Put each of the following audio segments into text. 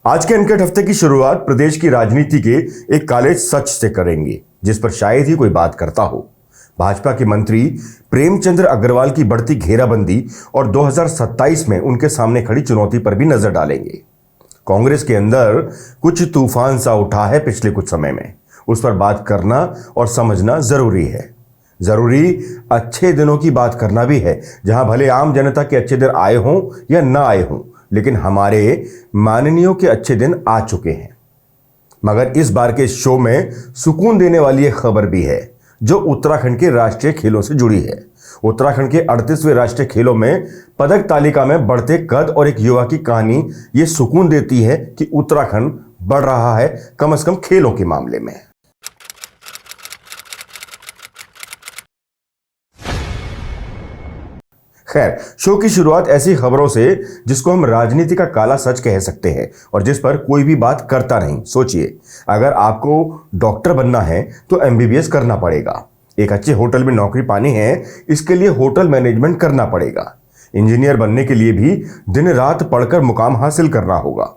आज के अनकट हफ्ते की शुरुआत प्रदेश की राजनीति के एक काले सच से करेंगे, जिस पर शायद ही कोई बात करता हो। भाजपा के मंत्री प्रेमचंद अग्रवाल की बढ़ती घेराबंदी और 2027 में उनके सामने खड़ी चुनौती पर भी नजर डालेंगे। कांग्रेस के अंदर कुछ तूफान सा उठा है पिछले कुछ समय में, उस पर बात करना और समझना जरूरी है। जरूरी अच्छे दिनों की बात करना भी है, जहां भले आम जनता के अच्छे दिन आए हों या ना आए हों, लेकिन हमारे माननीयों के अच्छे दिन आ चुके हैं। मगर इस बार के शो में सुकून देने वाली एक खबर भी है, जो उत्तराखंड के राष्ट्रीय खेलों से जुड़ी है। उत्तराखंड के 38वें राष्ट्रीय खेलों में पदक तालिका में बढ़ते कद और एक युवा की कहानी ये सुकून देती है कि उत्तराखंड बढ़ रहा है, कम से कम खेलों के मामले में। खैर, शो की शुरुआत ऐसी खबरों से जिसको हम राजनीति का काला सच कह सकते हैं और जिस पर कोई भी बात करता नहीं। सोचिए, अगर आपको डॉक्टर बनना है तो एमबीबीएस करना पड़ेगा। एक अच्छे होटल में नौकरी पानी है, इसके लिए होटल मैनेजमेंट करना पड़ेगा। इंजीनियर बनने के लिए भी दिन रात पढ़कर मुकाम हासिल करना होगा।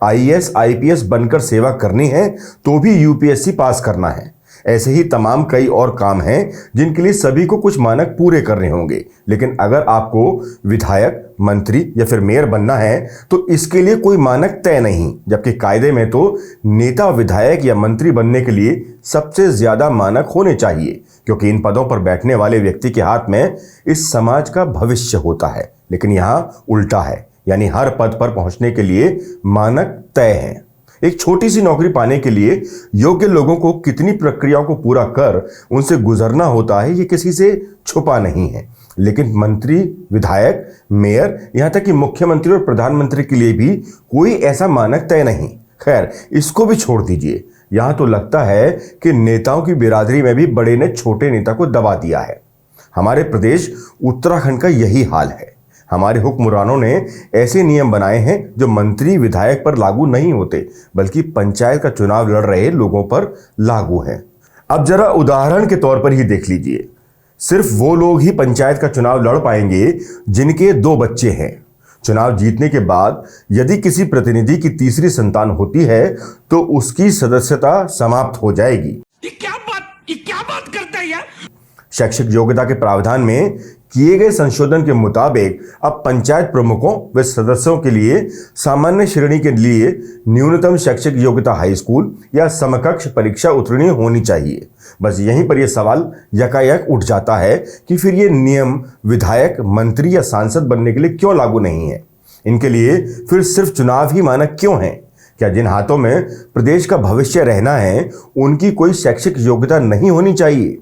आईएएस आईपीएस बनकर सेवा करनी है तो भी यूपीएससी पास करना है। ऐसे ही तमाम कई और काम हैं जिनके लिए सभी को कुछ मानक पूरे करने होंगे। लेकिन अगर आपको विधायक, मंत्री या फिर मेयर बनना है तो इसके लिए कोई मानक तय नहीं, जबकि कायदे में तो नेता, विधायक या मंत्री बनने के लिए सबसे ज्यादा मानक होने चाहिए, क्योंकि इन पदों पर बैठने वाले व्यक्ति के हाथ में इस समाज का भविष्य होता है। लेकिन यहां उल्टा है, यानी हर पद पर पहुंचने के लिए मानक तय हैं। एक छोटी सी नौकरी पाने के लिए योग्य लोगों को कितनी प्रक्रियाओं को पूरा कर उनसे गुजरना होता है, ये किसी से छुपा नहीं है। लेकिन मंत्री, विधायक, मेयर, यहां तक कि मुख्यमंत्री और प्रधानमंत्री के लिए भी कोई ऐसा मानक तय नहीं। खैर, इसको भी छोड़ दीजिए। यहां तो लगता है कि नेताओं की बिरादरी में भी बड़े ने छोटे नेता को दबा दिया है। हमारे प्रदेश उत्तराखंड का यही हाल है। हमारे हुक्मरानों ने ऐसे नियम बनाए हैं जो मंत्री, विधायक पर लागू नहीं होते, बल्कि पंचायत का चुनाव लड़ रहे लोगों पर लागू हैं। अब जरा उदाहरण के तौर पर ही देख लीजिए। सिर्फ वो लोग ही पंचायत का चुनाव लड़ पाएंगे जिनके 2 बच्चे हैं। चुनाव जीतने के बाद यदि किसी प्रतिनिधि की तीसरी संतान होती है तो उसकी सदस्यता समाप्त हो जाएगी। ये क्या बात करता है यार? शैक्षिक योग्यता के प्रावधान में किए गए संशोधन के मुताबिक अब पंचायत प्रमुखों व सदस्यों के लिए सामान्य श्रेणी के लिए न्यूनतम शैक्षिक योग्यता हाई स्कूल या समकक्ष परीक्षा उत्तीर्ण होनी चाहिए। बस यहीं पर यह सवाल यकायक उठ जाता है कि फिर ये नियम विधायक, मंत्री या सांसद बनने के लिए क्यों लागू नहीं है? इनके लिए फिर सिर्फ चुनाव ही मानक क्यों है? क्या जिन हाथों में प्रदेश का भविष्य रहना है उनकी कोई शैक्षिक योग्यता नहीं होनी चाहिए?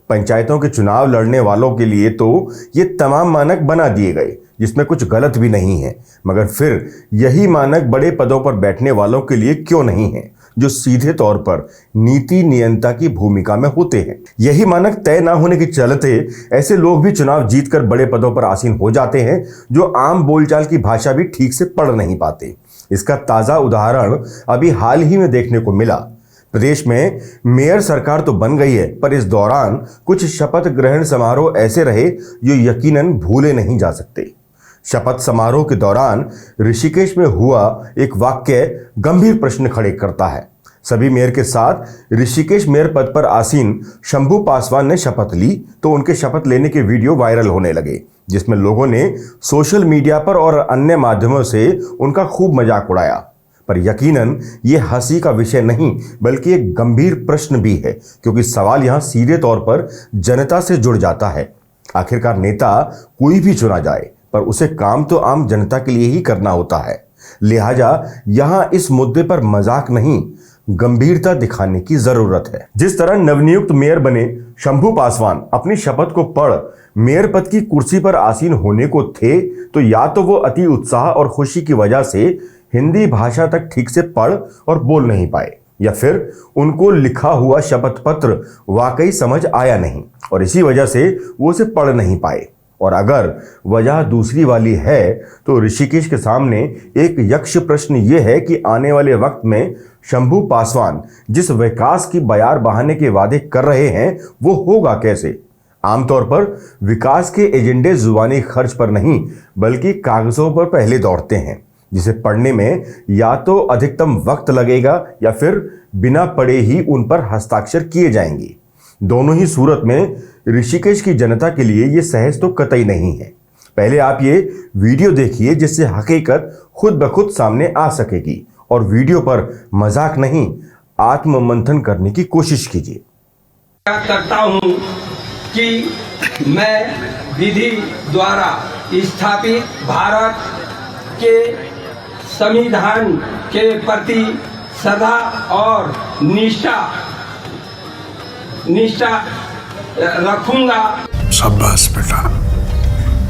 पंचायतों के चुनाव लड़ने वालों के लिए तो ये तमाम मानक बना दिए गए, जिसमें कुछ गलत भी नहीं है, मगर फिर यही मानक बड़े पदों पर बैठने वालों के लिए क्यों नहीं है, जो सीधे तौर पर नीति नियंता की भूमिका में होते हैं? यही मानक तय ना होने के चलते ऐसे लोग भी चुनाव जीतकर बड़े पदों पर आसीन हो जाते हैं, जो आम बोलचाल की भाषा भी ठीक से पढ़ नहीं पाते। इसका ताजा उदाहरण अभी हाल ही में देखने को मिला। प्रदेश में मेयर सरकार तो बन गई है, पर इस दौरान कुछ शपथ ग्रहण समारोह ऐसे रहे जो यकीनन भूले नहीं जा सकते। शपथ समारोह के दौरान ऋषिकेश में हुआ एक वाक्य गंभीर प्रश्न खड़े करता है। सभी मेयर के साथ ऋषिकेश मेयर पद पर आसीन शंभू पासवान ने शपथ ली तो उनके शपथ लेने के वीडियो वायरल होने लगे, जिसमें लोगों ने सोशल मीडिया पर और अन्य माध्यमों से उनका खूब मजाक उड़ाया। पर यकीनन ये हंसी का विषय नहीं, बल्कि एक गंभीर प्रश्न भी है, क्योंकि सवाल यहां सीधे तौर पर जनता से जुड़ जाता है। आखिरकार नेता कोई भी चुना जाए, पर उसे काम तो आम जनता के लिए ही करना होता है। लिहाजा यहां इस मुद्दे पर मजाक नहीं, गंभीरता दिखाने की जरूरत है। जिस तरह नवनियुक्त मेयर बने शंभू पासवान अपनी शपथ को पढ़ मेयर पद की कुर्सी पर आसीन होने को थे, तो या तो वो अति उत्साह और खुशी की वजह से हिंदी भाषा तक ठीक से पढ़ और बोल नहीं पाए, या फिर उनको लिखा हुआ शपथ पत्र वाकई समझ आया नहीं और इसी वजह से वो उसे पढ़ नहीं पाए। और अगर वजह दूसरी वाली है तो ऋषिकेश के सामने एक यक्ष प्रश्न ये है कि आने वाले वक्त में शंभू पासवान जिस विकास की बयार बहाने के वादे कर रहे हैं वो होगा कैसे? आमतौर पर विकास के एजेंडे जुबानी खर्च पर नहीं बल्कि कागजों पर पहले दौड़ते हैं। जिसे पढ़ने में या तो अधिकतम वक्त लगेगा या फिर बिना पढ़े ही उन पर हस्ताक्षर किए जाएंगे। दोनों ही सूरत में ऋषिकेश की जनता के लिए ये सहज तो कतई नहीं है। पहले आप ये वीडियो देखिए जिससे हकीकत खुद ब खुद सामने आ सकेगी, और वीडियो पर मजाक नहीं, आत्ममंथन करने की कोशिश कीजिए। करता हूं कि मैं विधि द्वारा स्थापित भारत के संविधान के प्रति श्रद्धा और निष्ठा रखूंगा। शाबाश बेटा।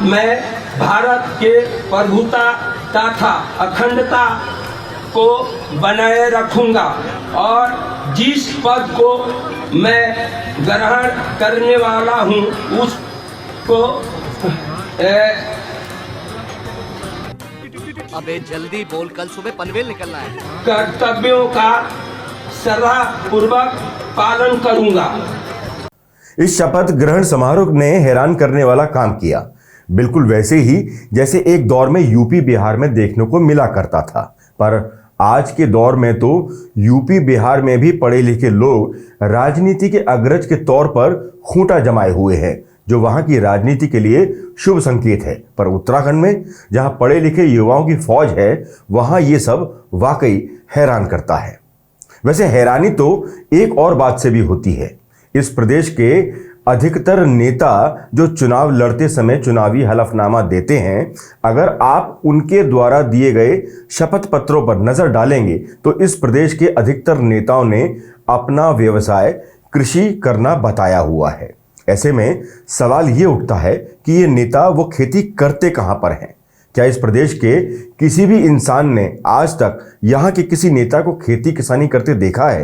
मैं भारत के प्रभुता तथा अखंडता को बनाए रखूंगा और जिस पद को मैं ग्रहण करने वाला हूं उसको अबे जल्दी बोल, कल सुबह पनवेल निकलना है। कर्तव्यों का श्रद्धापूर्वक पालन करूंगा। इस शपथ ग्रहण समारोह ने हैरान करने वाला काम किया, बिल्कुल वैसे ही जैसे एक दौर में यूपी बिहार में देखने को मिला करता था। पर आज के दौर में तो यूपी बिहार में भी पढ़े लिखे लोग राजनीति के अग्रज के तौर पर खूंटा जमाए हुए हैं, जो वहां की राजनीति के लिए शुभ संकेत है। पर उत्तराखंड में जहां पढ़े लिखे युवाओं की फौज है, वहां ये सब वाकई हैरान करता है। वैसे हैरानी तो एक और बात से भी होती है। इस प्रदेश के अधिकतर नेता जो चुनाव लड़ते समय चुनावी हलफनामा देते हैं, अगर आप उनके द्वारा दिए गए शपथ पत्रों पर नजर डालेंगे तो इस प्रदेश के अधिकतर नेताओं ने अपना व्यवसाय कृषि करना बताया हुआ है। ऐसे में सवाल ये उठता है कि ये नेता वो खेती करते कहां पर हैं? क्या इस प्रदेश के किसी भी इंसान ने आज तक यहां के किसी नेता को खेती किसानी करते देखा है?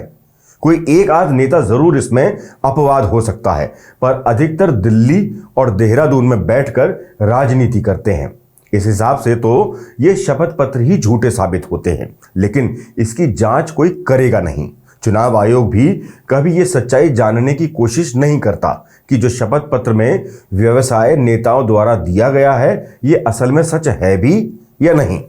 कोई एक आध नेता जरूर इसमें अपवाद हो सकता है, पर अधिकतर दिल्ली और देहरादून में बैठकर राजनीति करते हैं। इस हिसाब से तो ये शपथ पत्र ही झूठे साबित होते हैं, लेकिन इसकी जांच कोई करेगा नहीं। चुनाव आयोग भी कभी ये सच्चाई जानने की कोशिश नहीं करता कि जो शपथ पत्र में व्यवसाय नेताओं द्वारा दिया गया है, ये असल में सच है भी या नहीं।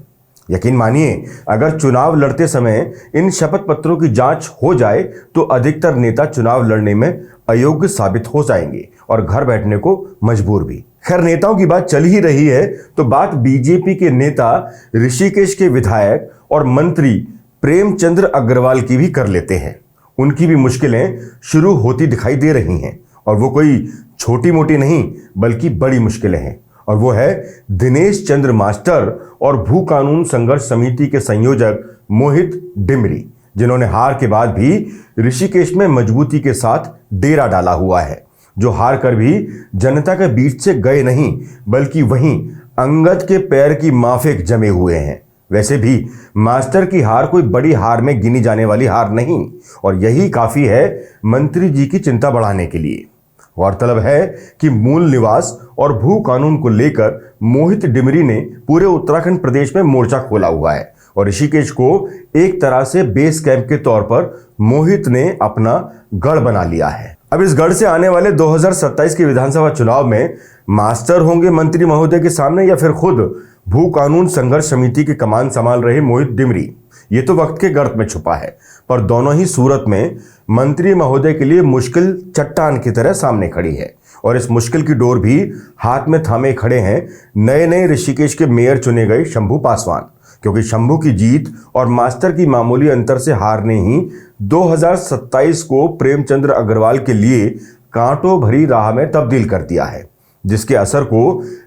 यकीन मानिए, अगर चुनाव लड़ते समय इन शपथ पत्रों की जांच हो जाए तो अधिकतर नेता चुनाव लड़ने में अयोग्य साबित हो जाएंगे और घर बैठने को मजबूर भी। खैर, नेताओं की बात चल ही रही है तो बात बीजेपी के नेता ऋषिकेश के विधायक और मंत्री प्रेमचंद्र अग्रवाल की भी कर लेते हैं। उनकी भी मुश्किलें शुरू होती दिखाई दे रही हैं, और वो कोई छोटी मोटी नहीं बल्कि बड़ी मुश्किलें हैं। और वो है दिनेश चंद्र मास्टर और भू कानून संघर्ष समिति के संयोजक मोहित डिमरी, जिन्होंने हार के बाद भी ऋषिकेश में मजबूती के साथ डेरा डाला हुआ है, जो हार कर भी जनता के बीच से गए नहीं बल्कि वहीं अंगद के पैर की माफिक जमे हुए हैं। वैसे भी मास्टर की हार कोई बड़ी हार में गिनी जाने वाली हार नहीं, और यही काफी है मंत्री जी की चिंता बढ़ाने के लिए। गौरतलब है कि मूल निवास और भू कानून को लेकर मोहित डिमरी ने पूरे उत्तराखंड प्रदेश में मोर्चा खोला हुआ है, और ऋषिकेश को एक तरह से बेस कैंप के तौर पर मोहित ने अपना गढ़ बना लिया है। अब इस गढ़ से आने वाले 2027 के विधानसभा चुनाव में मास्टर होंगे मंत्री महोदय के सामने या फिर खुद भू कानून संघर्ष समिति की कमान संभाल रहे मोहित डिमरी, ये तो वक्त के गर्त में छुपा है। पर दोनों ही सूरत में मंत्री महोदय के लिए मुश्किल चट्टान की तरह सामने खड़ी है, और इस मुश्किल की डोर भी हाथ में थामे खड़े हैं नए नए ऋषिकेश के मेयर चुने गए शंभू पासवान। क्योंकि शंभू की जीत और मास्टर की मामूली अंतर से हार ने ही 2027 को प्रेमचंद्र अग्रवाल के लिए कांटों भरी राह में तब्दील कर दिया है, जिसके असर को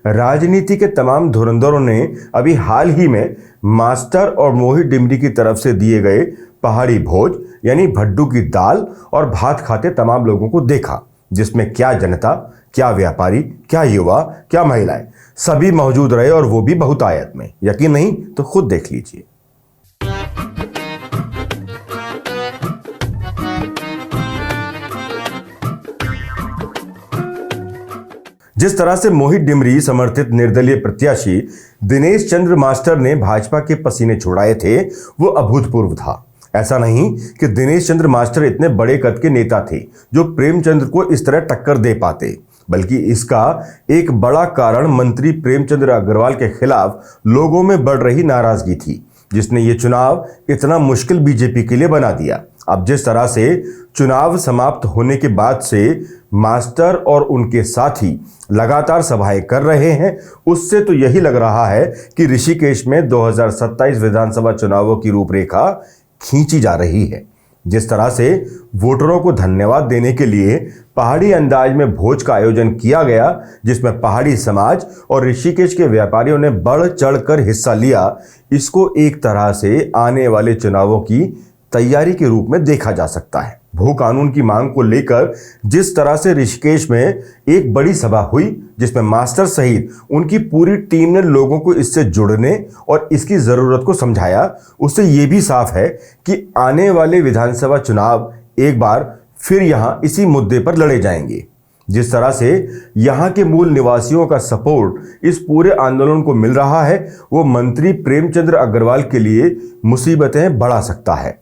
राजनीति के तमाम धुरंधरों ने अभी हाल ही में मास्टर और मोहित डिमरी की तरफ से दिए गए पहाड़ी भोज यानी भड्डू की दाल और भात खाते तमाम लोगों को देखा, जिसमें क्या जनता, क्या व्यापारी, क्या युवा, क्या महिलाएं सभी मौजूद रहे, और वो भी बहुतायत में। यकीन नहीं तो खुद देख लीजिए। जिस तरह से मोहित डिमरी समर्थित निर्दलीय प्रत्याशी दिनेश चंद्र मास्टर ने भाजपा के पसीने छुड़ाए थे, वो अभूतपूर्व था। ऐसा नहीं कि दिनेश चंद्र मास्टर इतने बड़े कद के नेता थे जो प्रेमचंद्र को इस तरह टक्कर दे पाते, बल्कि इसका एक बड़ा कारण मंत्री प्रेमचंद अग्रवाल के खिलाफ लोगों में बढ़ रही नाराजगी थी, जिसने ये चुनाव इतना मुश्किल बीजेपी के लिए बना दिया। अब जिस तरह से चुनाव समाप्त होने के बाद से मास्टर और उनके साथी लगातार सभाएं कर रहे हैं, उससे तो यही लग रहा है कि ऋषिकेश में 2027 विधानसभा चुनावों की रूपरेखा खींची जा रही है। जिस तरह से वोटरों को धन्यवाद देने के लिए पहाड़ी अंदाज में भोज का आयोजन किया गया, जिसमें पहाड़ी समाज और ऋषिकेश के व्यापारियों ने बढ़ चढ़कर हिस्सा लिया, इसको एक तरह से आने वाले चुनावों की तैयारी के रूप में देखा जा सकता है। भू कानून की मांग को लेकर जिस तरह से ऋषिकेश में एक बड़ी सभा हुई, जिसमें मास्टर सहित उनकी पूरी टीम ने लोगों को इससे जुड़ने और इसकी जरूरत को समझाया, उससे यह भी साफ है कि आने वाले विधानसभा चुनाव एक बार फिर यहां इसी मुद्दे पर लड़े जाएंगे। जिस तरह से यहां के मूल निवासियों का सपोर्ट इस पूरे आंदोलन को मिल रहा है, वो मंत्री प्रेमचंद अग्रवाल के लिए मुसीबतें बढ़ा सकता है।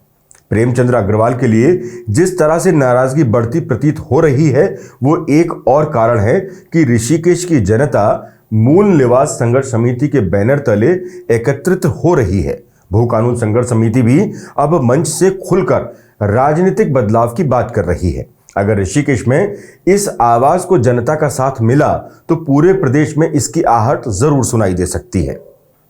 प्रेमचंद अग्रवाल के लिए जिस तरह से नाराजगी बढ़ती प्रतीत हो रही है, वो एक और कारण है कि ऋषिकेश की जनता मूल निवास संघर्ष समिति के बैनर तले एकत्रित हो रही है। भू कानून संघर्ष समिति भी अब मंच से खुलकर राजनीतिक बदलाव की बात कर रही है। अगर ऋषिकेश में इस आवाज को जनता का साथ मिला तो पूरे प्रदेश में इसकी आहट जरूर सुनाई दे सकती है।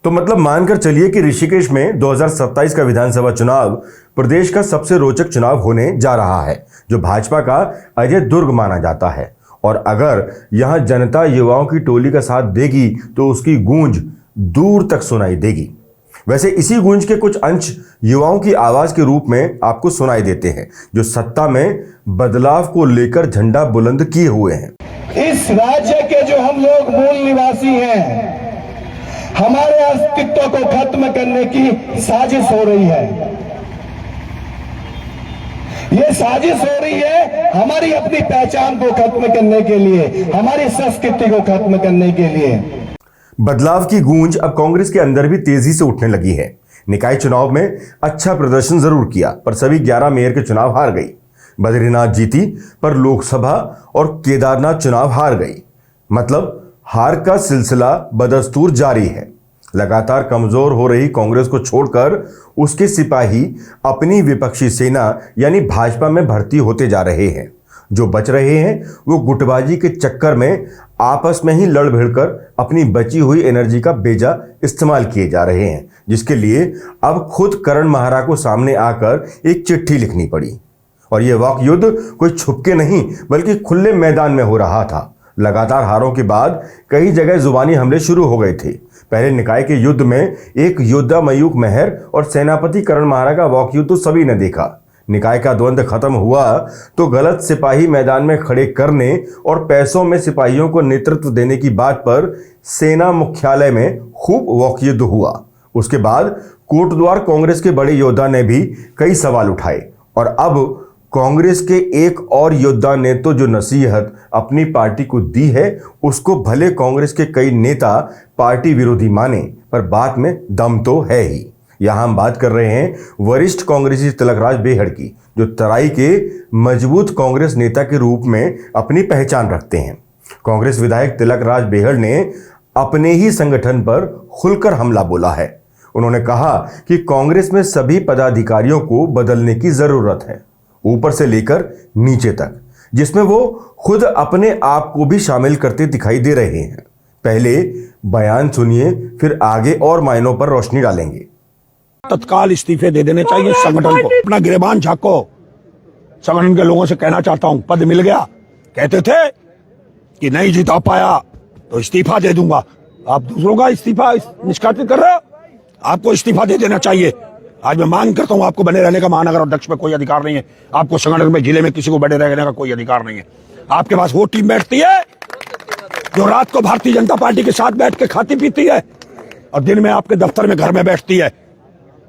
तो मतलब मानकर चलिए कि ऋषिकेश में 2027 का विधानसभा चुनाव प्रदेश का सबसे रोचक चुनाव होने जा रहा है, जो भाजपा का अजय दुर्ग माना जाता है। और अगर यहां जनता युवाओं की टोली का साथ देगी तो उसकी गूंज दूर तक सुनाई देगी। वैसे इसी गूंज के कुछ अंश युवाओं की आवाज के रूप में आपको सुनाई देते हैं, जो सत्ता में बदलाव को लेकर झंडा बुलंद किए हुए हैं। इस राज्य के जो हम लोग मूल निवासी हैं, हमारे अस्तित्व को खत्म करने की साजिश हो रही है। ये साजिश हो रही है हमारी अपनी पहचान को खत्म करने के लिए, हमारी संस्कृति को खत्म करने के लिए। बदलाव की गूंज अब कांग्रेस के अंदर भी तेजी से उठने लगी है। निकाय चुनाव में अच्छा प्रदर्शन जरूर किया, पर सभी 11 मेयर के चुनाव हार गई। बद्रीनाथ जीती, पर लोकसभा और केदारनाथ चुनाव हार गई। मतलब हार का सिलसिला बदस्तूर जारी है। लगातार कमजोर हो रही कांग्रेस को छोड़कर उसके सिपाही अपनी विपक्षी सेना यानी भाजपा में भर्ती होते जा रहे हैं। जो बच रहे हैं वो गुटबाजी के चक्कर में आपस में ही लड़ भिड़कर अपनी बची हुई एनर्जी का बेजा इस्तेमाल किए जा रहे हैं, जिसके लिए अब खुद करण महारा को सामने आकर एक चिट्ठी लिखनी पड़ी। और यह वाक युद्ध कोई छुपके नहीं बल्कि खुले मैदान में हो रहा था। लगातार हारों के बाद कई जगह जुबानी हमले शुरू हो गए थे। पहले निकाय के युद्ध में एक योद्धा मयूख मेहर और सेनापति करण महारा का वाक युद्ध तो सभी ने देखा। निकाय का द्वंद्व खत्म हुआ तो गलत सिपाही मैदान में खड़े करने और पैसों में सिपाहियों को नेतृत्व देने की बात पर सेना मुख्यालय में खूब वाक युद्ध हुआ। उसके बाद कोटद्वार कांग्रेस के बड़े योद्धा ने भी कई सवाल उठाए और अब कांग्रेस के एक और योद्धा ने तो जो नसीहत अपनी पार्टी को दी है, उसको भले कांग्रेस के कई नेता पार्टी विरोधी माने, पर बात में दम तो है ही। यहां हम बात कर रहे हैं वरिष्ठ कांग्रेसी तिलकराज बेहड़ की, जो तराई के मजबूत कांग्रेस नेता के रूप में अपनी पहचान रखते हैं। कांग्रेस विधायक तिलकराज बेहड़ ने अपने ही संगठन पर खुलकर हमला बोला है। उन्होंने कहा कि कांग्रेस में सभी पदाधिकारियों को बदलने की जरूरत है, ऊपर से लेकर नीचे तक, जिसमें वो खुद अपने आप को भी शामिल करते दिखाई दे रहे हैं। पहले बयान सुनिए, फिर आगे और मायनों पर रोशनी डालेंगे। तत्काल इस्तीफे दे देने चाहिए संगठन को। अपना गिरेबान झाको। संगठन के लोगों से कहना चाहता हूं, पद मिल गया, कहते थे कि नहीं जिता पाया तो इस्तीफा दे दूंगा। आप दूसरों का इस्तीफा निष्कासित कर रहे हो, आपको इस्तीफा दे देना चाहिए। आज मैं मांग करता हूं, आपको बने रहने का महानगर अध्यक्ष में कोई अधिकार नहीं है। आपको संगठन में जिले में किसी को बने रहने का कोई अधिकार नहीं है। आपके पास वो टीम बैठती है जो रात को भारतीय जनता पार्टी के साथ बैठ के खाती पीती है और दिन में आपके दफ्तर में घर में बैठती है।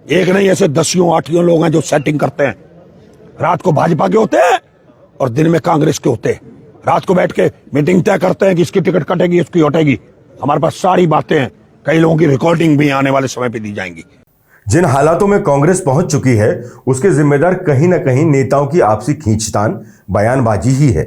एक नहीं, ऐसे 10-8 लोग हैं जो सेटिंग करते हैं। रात को भाजपा के होते हैं और दिन में कांग्रेस के होते हैं। रात को बैठ के मीटिंग तय करते हैं कि इसकी टिकट कटेगी, इसकी हटेगी। हमारे पास सारी बातें हैं, कई लोगों की रिकॉर्डिंग भी आने वाले समय पे दी जाएंगी। जिन हालातों में कांग्रेस पहुंच चुकी है, उसके जिम्मेदार कहीं ना कहीं नेताओं की आपसी खींचतान, बयानबाजी ही है।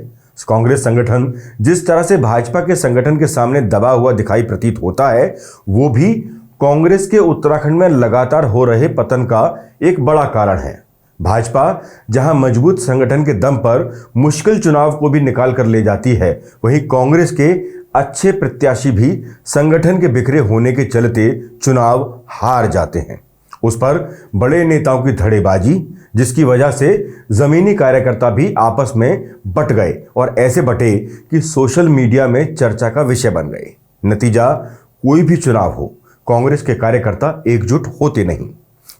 कांग्रेस संगठन जिस तरह से भाजपा के संगठन के सामने दबा हुआ दिखाई प्रतीत होता है, वो भी कांग्रेस के उत्तराखंड में लगातार हो रहे पतन का एक बड़ा कारण है। भाजपा जहां मजबूत संगठन के दम पर मुश्किल चुनाव को भी निकाल कर ले जाती है, वहीं कांग्रेस के अच्छे प्रत्याशी भी संगठन के बिखरे होने के चलते चुनाव हार जाते हैं। उस पर बड़े नेताओं की धड़ेबाजी, जिसकी वजह से जमीनी कार्यकर्ता भी आपस में बट गए और ऐसे बटे कि सोशल मीडिया में चर्चा का विषय बन गए। नतीजा, कोई भी चुनाव हो, कांग्रेस के कार्यकर्ता एकजुट होते नहीं।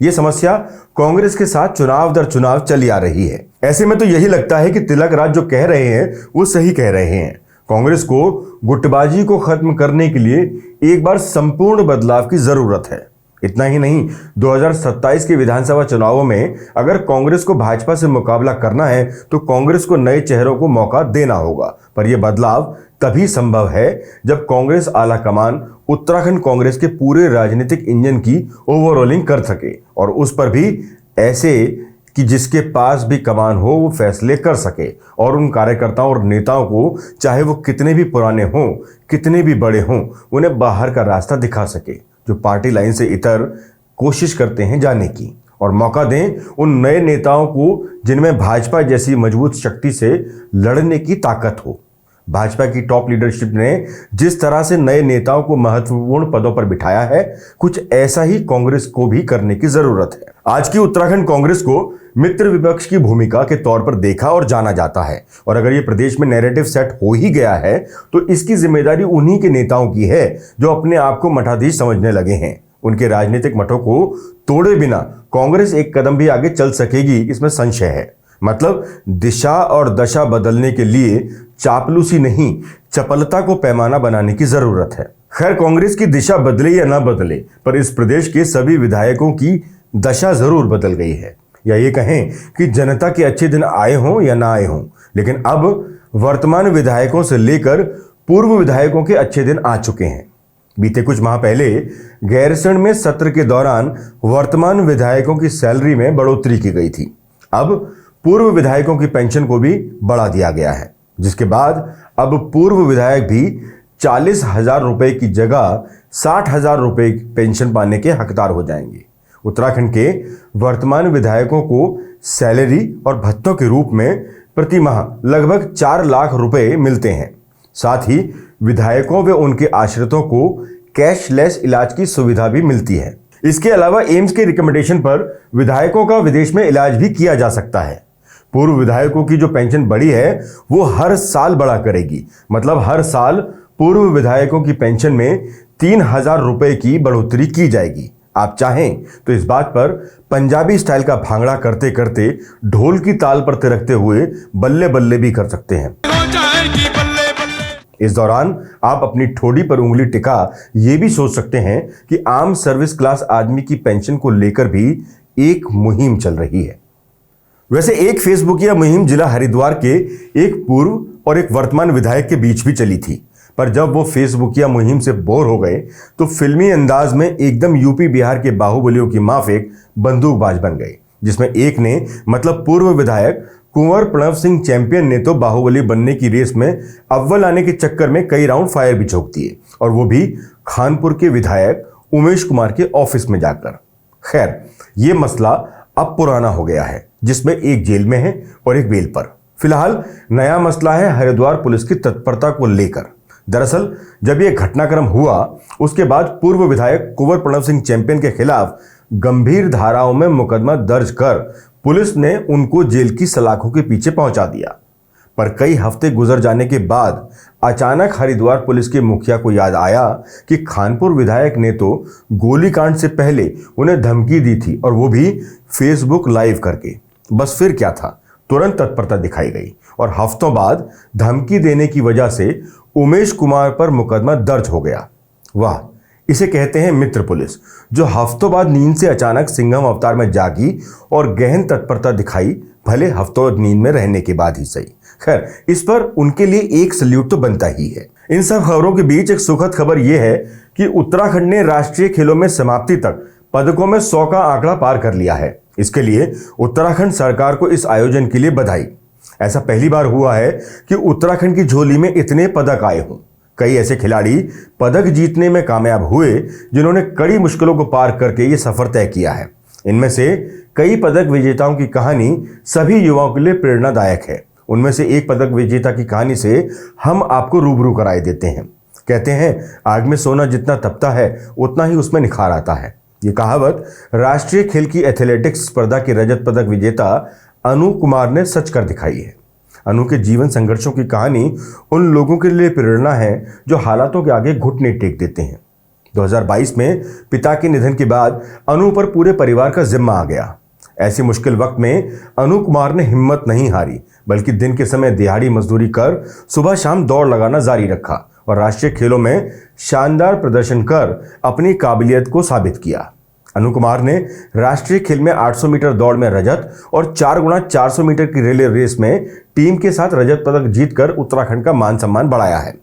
ये समस्या कांग्रेस के साथ चुनाव दर चुनाव चली आ रही है। ऐसे में तो यही लगता है कि तिलक राज जो कह रहे हैं वो सही कह रहे हैं। कांग्रेस को गुटबाजी को खत्म करने के लिए एक बार संपूर्ण बदलाव की जरूरत है। इतना ही नहीं, 2027 के विधानसभा चुनावों में अगर कांग्रेस को भाजपा से मुकाबला करना है तो कांग्रेस को नए चेहरों को मौका देना होगा। पर यह बदलाव तभी संभव है जब कांग्रेस आला कमान उत्तराखंड कांग्रेस के पूरे राजनीतिक इंजन की ओवरऑलिंग कर सके और उस पर भी ऐसे कि जिसके पास भी कमान हो वो फैसले कर सके और उन कार्यकर्ताओं और नेताओं को, चाहे वो कितने भी पुराने हों, कितने भी बड़े हों, उन्हें बाहर का रास्ता दिखा सके जो पार्टी लाइन से इतर कोशिश करते हैं जाने की, और मौका दें उन नए नेताओं को जिनमें भाजपा जैसी मजबूत शक्ति से लड़ने की ताकत हो। भाजपा की टॉप लीडरशिप ने जिस तरह से नए नेताओं को महत्वपूर्ण पदों पर बिठाया है, कुछ ऐसा ही कांग्रेस को भी करने की जरूरत है। आज की उत्तराखंड कांग्रेस को मित्र विपक्ष की भूमिका के तौर पर देखा और जाना जाता है, और अगर ये प्रदेश में नैरेटिव सेट हो ही गया है तो इसकी जिम्मेदारी उन्हीं के नेताओं की है जो अपने आप को मठाधीश समझने लगे हैं। उनके राजनीतिक मठों को तोड़े बिना कांग्रेस एक कदम भी आगे चल सकेगी, इसमें संशय है। मतलब दिशा और दशा बदलने के लिए चापलूसी नहीं, चपलता को पैमाना बनाने की जरूरत है। खैर, कांग्रेस की दिशा बदले या ना बदले, पर इस प्रदेश के सभी विधायकों की दशा जरूर बदल गई है। या ये कहें कि जनता के अच्छे दिन आए हों या ना आए हों, लेकिन अब वर्तमान विधायकों से लेकर पूर्व विधायकों के अच्छे दिन आ चुके हैं। बीते कुछ माह पहले गैरसैंण में सत्र के दौरान वर्तमान विधायकों की सैलरी में बढ़ोतरी की गई थी। अब पूर्व विधायकों की पेंशन को भी बढ़ा दिया गया है, जिसके बाद अब पूर्व विधायक भी 40,000 रुपए की जगह 60,000 रुपए पेंशन पाने के हकदार हो जाएंगे। उत्तराखंड के वर्तमान विधायकों को सैलरी और भत्तों के रूप में प्रति माह लगभग 4 लाख रुपए मिलते हैं। साथ ही विधायकों व उनके आश्रितों को कैशलेस इलाज की सुविधा भी मिलती है। इसके अलावा एम्स के रिकमेंडेशन पर विधायकों का विदेश में इलाज भी किया जा सकता है। पूर्व विधायकों की जो पेंशन बढ़ी है वो हर साल बढ़ा करेगी। मतलब हर साल पूर्व विधायकों की पेंशन में 3,000 रुपए की बढ़ोतरी की जाएगी। आप चाहें तो इस बात पर पंजाबी स्टाइल का भांगड़ा करते करते ढोल की ताल पर थिरकते हुए बल्ले बल्ले भी कर सकते हैं। इस दौरान आप अपनी ठोड़ी पर उंगली टिका ये भी सोच सकते हैं कि आम सर्विस क्लास आदमी की पेंशन को लेकर भी एक मुहिम चल रही है। वैसे एक फेसबुकिया मुहिम जिला हरिद्वार के एक पूर्व और एक वर्तमान विधायक के बीच भी चली थी, पर जब वो फेसबुकिया मुहिम से बोर हो गए तो फिल्मी अंदाज में एकदम यूपी बिहार के बाहुबलियों की माफिक बंदूकबाज बन गए, जिसमें एक ने मतलब पूर्व विधायक कुंवर प्रणव सिंह चैंपियन ने तो बाहुबली बनने की रेस में अव्वल आने के चक्कर में कई राउंड फायर भी झोंक दिए, और वो भी खानपुर के विधायक उमेश कुमार के ऑफिस में जाकर। खैर, ये मसला अब पुराना हो गया है, जिसमें एक जेल में है और एक बेल पर। फिलहाल नया मसला है हरिद्वार पुलिस की तत्परता को लेकर। दरअसल जब यह घटनाक्रम हुआ उसके बाद पूर्व विधायक कुंवर प्रणव सिंह चैंपियन के खिलाफ गंभीर धाराओं में मुकदमा दर्ज कर पुलिस ने उनको जेल की सलाखों के पीछे पहुंचा दिया। पर कई हफ्ते गुजर जाने के बाद अचानक हरिद्वार पुलिस के मुखिया को याद आया कि खानपुर विधायक ने तो गोलीकांड से पहले उन्हें धमकी दी थी, और वो भी फेसबुक लाइव करके। बस फिर क्या था, तुरंत तत्परता दिखाई गई और हफ्तों बाद धमकी देने की वजह से उमेश कुमार पर मुकदमा दर्ज हो गया। वाह, इसे कहते हैं मित्र पुलिस, जो हफ्तों बाद नींद से अचानक सिंघम अवतार में जागी और गहन तत्परता दिखाई, भले हफ्तों नींद में रहने के बाद ही सही। खैर, इस पर उनके लिए एक सल्यूट तो बनता ही है। इन सब खबरों के बीच एक सुखद खबर यह है कि उत्तराखंड ने राष्ट्रीय खेलों में समाप्ति तक पदकों में 100 का आंकड़ा पार कर लिया है। इसके लिए उत्तराखंड सरकार को इस आयोजन के लिए बधाई। ऐसा पहली बार हुआ है कि उत्तराखंड की झोली में इतने पदक आए हों। कई ऐसे खिलाड़ी पदक जीतने में कामयाब हुए जिन्होंने कड़ी मुश्किलों को पार करके ये सफर तय किया है। इनमें से कई पदक विजेताओं की कहानी सभी युवाओं के लिए प्रेरणादायक है। उनमें से एक पदक विजेता की कहानी से हम आपको रूबरू कराए देते हैं। कहते हैं, आग में सोना जितना तपता है उतना ही उसमें निखार आता है। ये कहावत राष्ट्रीय खेल की एथलेटिक्स स्पर्धा के रजत पदक विजेता अनु कुमार ने सच कर दिखाई है। अनु के जीवन संघर्षों की कहानी उन लोगों के लिए प्रेरणा है जो हालातों के आगे घुटने टेक देते हैं। 2022 में पिता के निधन के बाद अनु पर पूरे परिवार का जिम्मा आ गया। ऐसे मुश्किल वक्त में अनु कुमार ने हिम्मत नहीं हारी, बल्कि दिन के समय दिहाड़ी मजदूरी कर सुबह शाम दौड़ लगाना जारी रखा और राष्ट्रीय खेलों में शानदार प्रदर्शन कर अपनी काबिलियत को साबित किया। अनु कुमार ने राष्ट्रीय खेल में 800 मीटर दौड़ में रजत और 4x400 मीटर की रिले रेस में टीम के साथ रजत पदक जीतकर उत्तराखंड का मान सम्मान बढ़ाया है।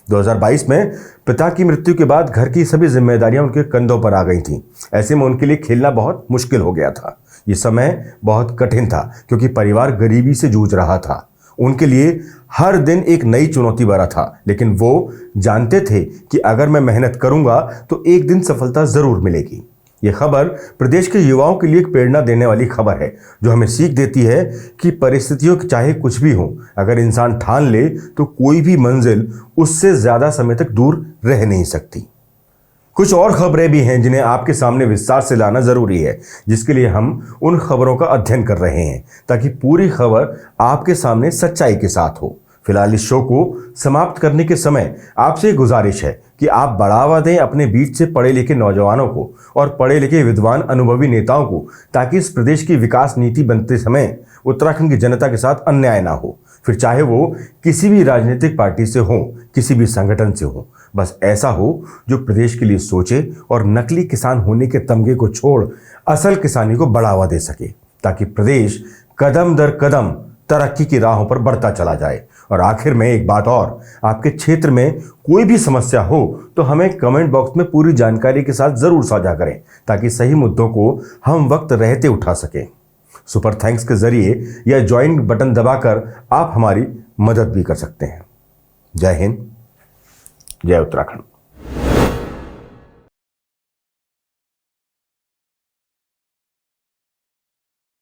2022 में पिता की मृत्यु के बाद घर की सभी जिम्मेदारियां उनके कंधों पर आ गई थीं। ऐसे में उनके लिए खेलना बहुत मुश्किल हो गया था। ये समय बहुत कठिन था क्योंकि परिवार गरीबी से जूझ रहा था। उनके लिए हर दिन एक नई चुनौती भरा था, लेकिन वो जानते थे कि अगर मैं मेहनत करूंगा तो एक दिन सफलता जरूर मिलेगी। यह खबर प्रदेश के युवाओं के लिए एक प्रेरणा देने वाली खबर है, जो हमें सीख देती है कि परिस्थितियों चाहे कुछ भी हो, अगर इंसान ठान ले तो कोई भी मंजिल उससे ज्यादा समय तक दूर रह नहीं सकती। कुछ और खबरें भी हैं जिन्हें आपके सामने विस्तार से लाना जरूरी है, जिसके लिए हम उन खबरों का अध्ययन कर रहे हैं ताकि पूरी खबर आपके सामने सच्चाई के साथ हो। फिलहाल इस शो को समाप्त करने के समय आपसे गुजारिश है कि आप बढ़ावा दें अपने बीच से पढ़े लिखे नौजवानों को और पढ़े लिखे विद्वान अनुभवी नेताओं को, ताकि इस प्रदेश की विकास नीति बनते समय उत्तराखंड की जनता के साथ अन्याय ना हो, फिर चाहे वो किसी भी राजनीतिक पार्टी से हो, किसी भी संगठन से हो। बस ऐसा हो जो प्रदेश के लिए सोचे और नकली किसान होने के तमगे को छोड़ असल किसानी को बढ़ावा दे सके, ताकि प्रदेश कदम दर कदम तरक्की की राहों पर बढ़ता चला जाए। और आखिर में एक बात और, आपके क्षेत्र में कोई भी समस्या हो तो हमें कमेंट बॉक्स में पूरी जानकारी के साथ जरूर साझा करें, ताकि सही मुद्दों को हम वक्त रहते उठा सकें। सुपर थैंक्स के जरिए या ज्वाइन बटन दबाकर आप हमारी मदद भी कर सकते हैं। जय हिंद, जय उत्तराखंड।